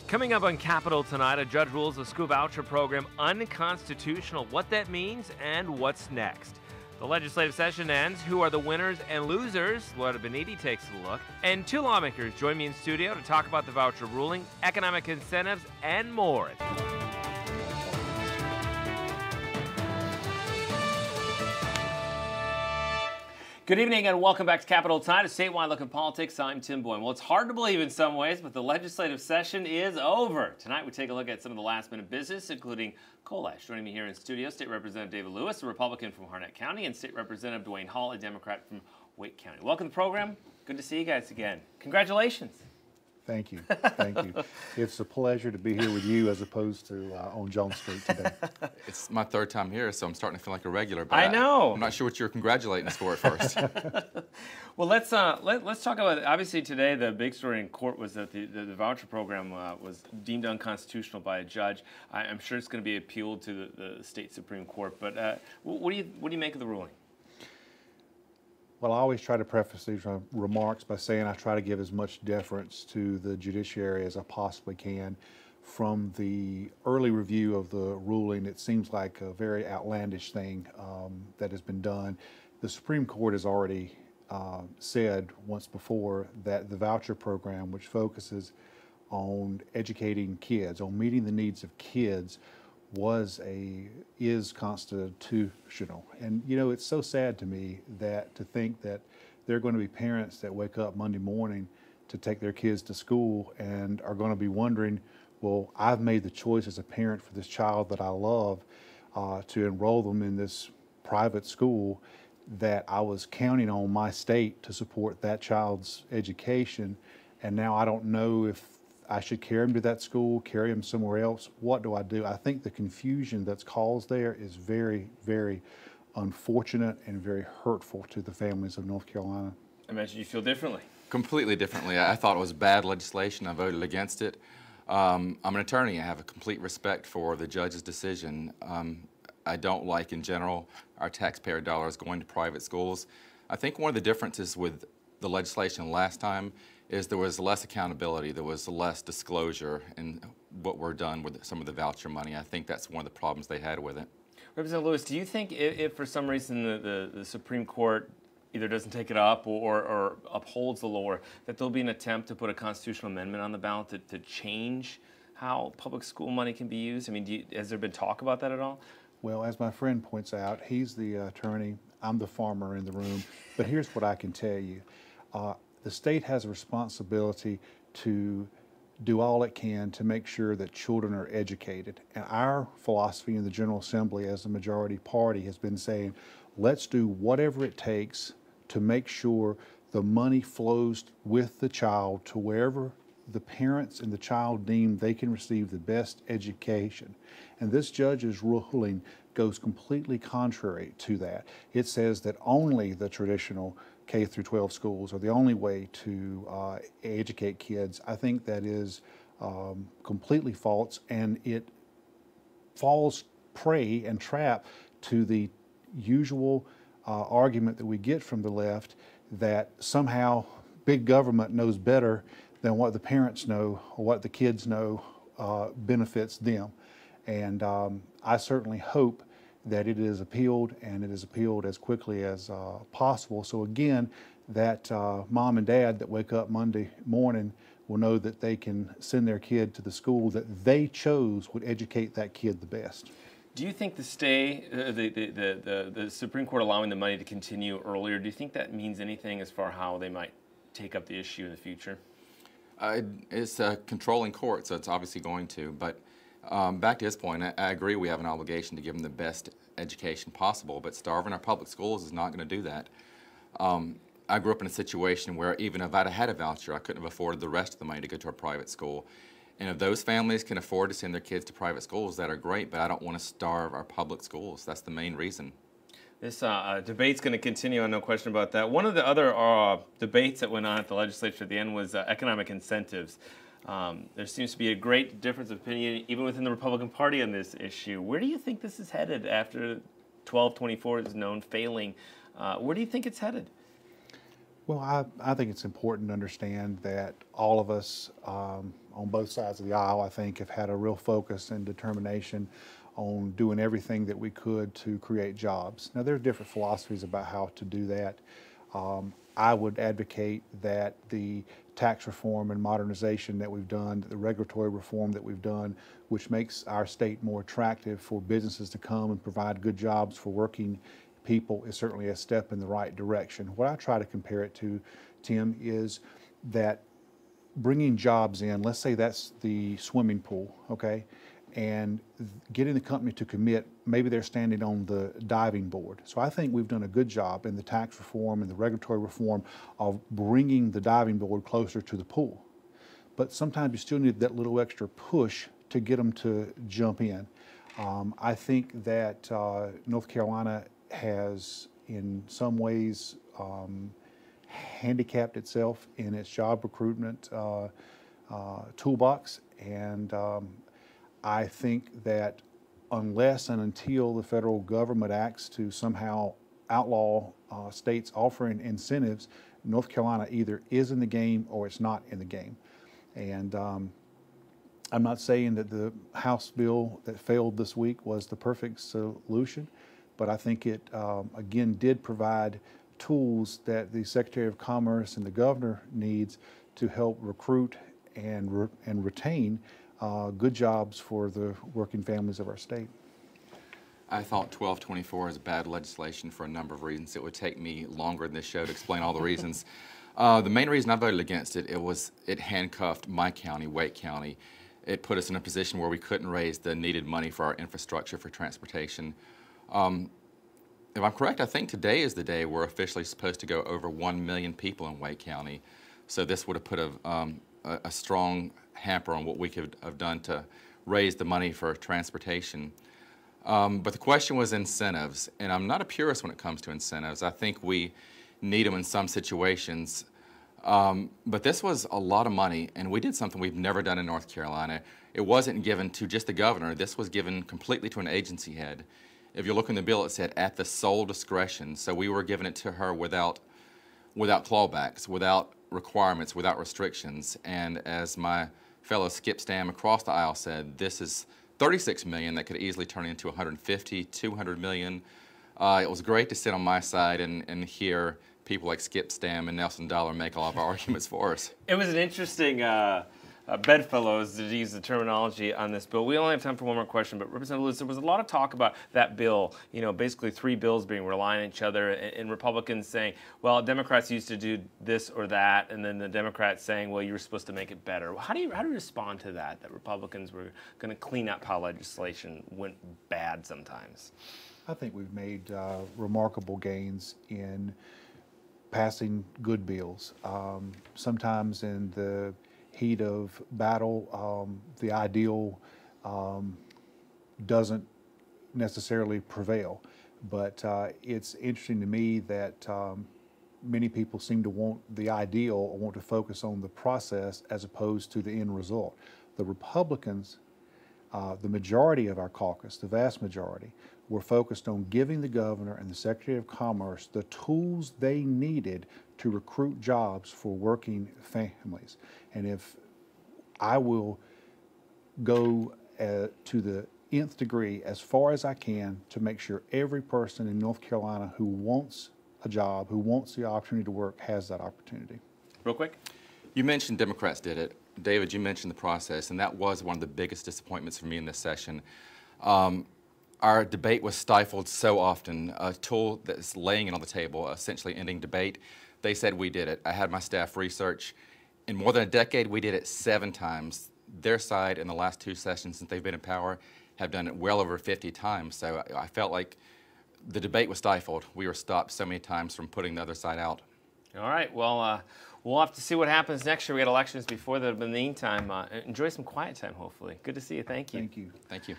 Coming up on Capitol tonight, a judge rules the school voucher program unconstitutional, what that means, and what's next. The legislative session ends. Who are the winners and losers? Laura Beniti takes a look. And two lawmakers join me in studio to talk about the voucher ruling, economic incentives, and more. Good evening and welcome back to Capitol Tonight, a statewide look at politics. I'm Tim Boyne. Well, it's hard to believe in some ways, but the legislative session is over. Tonight we take a look at some of the last-minute business, including coal ash. Joining me here in studio, State Representative David Lewis, a Republican from R-Harnett County, and State Representative Duane Hall, a Democrat from Wake County. Welcome to the program. Good to see you guys again. Congratulations. Thank you. Thank you. It's a pleasure to be here with you as opposed to on Jones Street today. It's my third time here, so I'm starting to feel like a regular. But I know. I'm not sure what you're congratulating us for at first. Well, let's talk about, obviously today the big story in court was that the voucher program was deemed unconstitutional by a judge. I'm sure it's going to be appealed to the state Supreme Court, but what do you make of the ruling? Well, I always try to preface these remarks by saying I try to give as much deference to the judiciary as I possibly can. From the early review of the ruling, it seems like a very outlandish thing that has been done. The Supreme Court has already said once before that the voucher program, which focuses on educating kids, on meeting the needs of kids, is constitutional. And you know, it's so sad to me that to think that there are going to be parents that wake up Monday morning to take their kids to school and are going to be wondering, well, I've made the choice as a parent for this child that I love to enroll them in this private school, that I was counting on my state to support that child's education, and now I don't know if I should carry him to that school, carry him somewhere else. What do I do? I think the confusion that's caused there is very, very unfortunate and very hurtful to the families of North Carolina. I imagine you feel differently. Completely differently. I thought it was bad legislation. I voted against it. I'm an attorney. I have a complete respect for the judge's decision. I don't like, in general, our taxpayer dollars going to private schools. I think one of the differences with the legislation last time is there was less accountability, there was less disclosure in what we're done with some of the voucher money. I think that's one of the problems they had with it. Representative Lewis, do you think if for some reason the Supreme Court either doesn't take it up or upholds the lower, that there'll be an attempt to put a constitutional amendment on the ballot to change how public school money can be used? I mean, has there been talk about that at all? Well, as my friend points out, he's the attorney, I'm the farmer in the room, but here's what I can tell you. The state has a responsibility to do all it can to make sure that children are educated. And our philosophy in the General Assembly as the majority party has been saying, let's do whatever it takes to make sure the money flows with the child to wherever the parents and the child deem they can receive the best education. And this judge's ruling goes completely contrary to that. It says that only the traditional K through 12 schools are the only way to educate kids. I think that is completely false, and it falls prey and trap to the usual argument that we get from the left that somehow big government knows better than what the parents know or what the kids know benefits them. And I certainly hope that it is appealed, and it is appealed as quickly as possible. So again, that mom and dad that wake up Monday morning will know that they can send their kid to the school that they chose would educate that kid the best. Do you think the Supreme Court allowing the money to continue earlier, do you think that means anything as far as how they might take up the issue in the future? It's a controlling court, so it's obviously going to. But back to his point, I agree we have an obligation to give them the best education possible, but starving our public schools is not going to do that. I grew up in a situation where even if I'd had a voucher, I couldn't have afforded the rest of the money to go to a private school. And if those families can afford to send their kids to private schools, that are great, but I don't want to starve our public schools. That's the main reason. This debate's going to continue, no question about that. One of the other debates that went on at the legislature at the end was economic incentives. There seems to be a great difference of opinion even within the Republican Party on this issue. Where do you think this is headed after 1224 is known failing? Where do you think it's headed? Well, I think it's important to understand that all of us on both sides of the aisle, I think, have had a real focus and determination on doing everything that we could to create jobs. Now, there are different philosophies about how to do that. I would advocate that the tax reform and modernization that we've done, the regulatory reform that we've done, which makes our state more attractive for businesses to come and provide good jobs for working people, is certainly a step in the right direction. What I try to compare it to, Tim, is that bringing jobs in, let's say that's the swimming pool, okay, and getting the company to commit, maybe they're standing on the diving board. So I think we've done a good job in the tax reform and the regulatory reform of bringing the diving board closer to the pool. But sometimes you still need that little extra push to get them to jump in. I think that North Carolina has in some ways handicapped itself in its job recruitment toolbox, and I think that unless and until the federal government acts to somehow outlaw states offering incentives, North Carolina either is in the game or it's not in the game. And I'm not saying that the House bill that failed this week was the perfect solution, but I think it, again, did provide tools that the Secretary of Commerce and the governor needs to help recruit and retain good jobs for the working families of our state. I thought 1224 is bad legislation for a number of reasons. It would take me longer than this show to explain all the reasons. The main reason I voted against it, it handcuffed my county, Wake County. It put us in a position where we couldn't raise the needed money for our infrastructure for transportation. If I'm correct, I think today is the day we're officially supposed to go over 1 million people in Wake County. So this would have put a strong hamper on what we could have done to raise the money for transportation. But the question was incentives, and I'm not a purist when it comes to incentives. I think we need them in some situations. But this was a lot of money, and we did something we've never done in North Carolina. It wasn't given to just the governor. This was given completely to an agency head. If you look in the bill, it said at the sole discretion. So we were giving it to her without clawbacks, without requirements, without restrictions. And as my fellow Skip Stam across the aisle said, this is $36 million that could easily turn into $150, $200 million. It was great to sit on my side and hear people like Skip Stam and Nelson Dollar make a lot of our arguments for us. It was an interesting bedfellows, to use the terminology on this bill. We only have time for one more question, but Representative Lewis, there was a lot of talk about that bill, you know, basically three bills being relying on each other, and Republicans saying, well, Democrats used to do this or that, and then the Democrats saying, well, you were supposed to make it better. How do you respond to that Republicans were going to clean up how legislation went bad sometimes? I think we've made remarkable gains in passing good bills. Sometimes in the heat of battle, the ideal doesn't necessarily prevail. But it's interesting to me that many people seem to want the ideal or want to focus on the process as opposed to the end result. The Republicans, the majority of our caucus, the vast majority, were focused on giving the governor and the Secretary of Commerce the tools they needed to recruit jobs for working families. And if I will go to the nth degree as far as I can to make sure every person in North Carolina who wants a job, who wants the opportunity to work, has that opportunity. Real quick. You mentioned Democrats did it. David, you mentioned the process, and that was one of the biggest disappointments for me in this session. Our debate was stifled so often. A tool that's laying it on the table, essentially ending debate. They said we did it. I had my staff research. In more than a decade, we did it 7 times. Their side, in the last 2 sessions since they've been in power, have done it well over 50 times. So I felt like the debate was stifled. We were stopped so many times from putting the other side out. All right. Well, we'll have to see what happens next year. We got elections before that. But in the meantime, enjoy some quiet time, hopefully. Good to see you. Thank you. Thank you. Thank you.